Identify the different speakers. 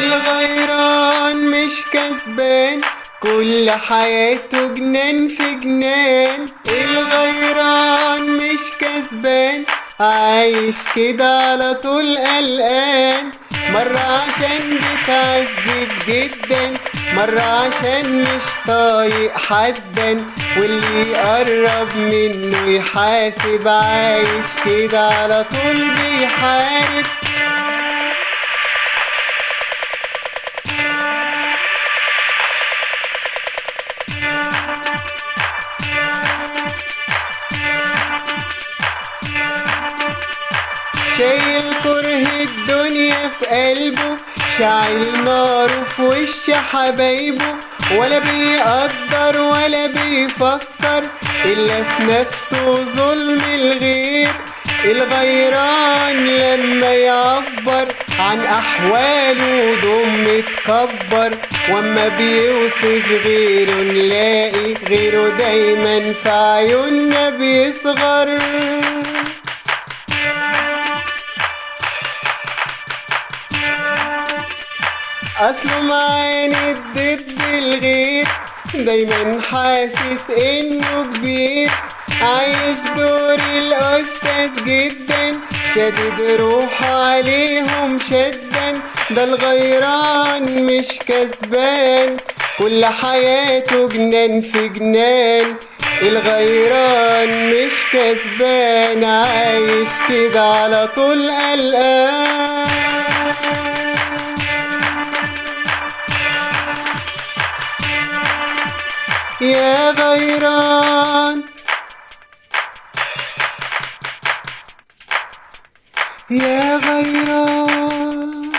Speaker 1: الغيران مش كسبان، كل حياته جنان في جنان. الغيران مش كسبان، عايش كده على طول قلقان. مرة عشان بتعذب جدا، مرة عشان مش طايق حدا، واللي يقرب منه يحاسب. عايش كده على طول بيحارب. شايل كره الدنيا في قلبه، شايل ناره في وش حبايبه، ولا بيقدر ولا بيفكر إلا في نفسه ظلم الغير. الغيران لما يعبر عن أحواله ضم متكبر، واما بيوصف غيره نلاقي غيره دايما في عيوننا بيصغر. أصله معاند ضد الغير، دايما حاسس إنه كبير، عايش دور الأستاذ جدا، شادد روحه عليهم شدا. ده الغيران مش كسبان، كل حياته جنان في جنان. الغيران مش كسبان، عايش كده على طول قلقان. يا غيران، يا غيران.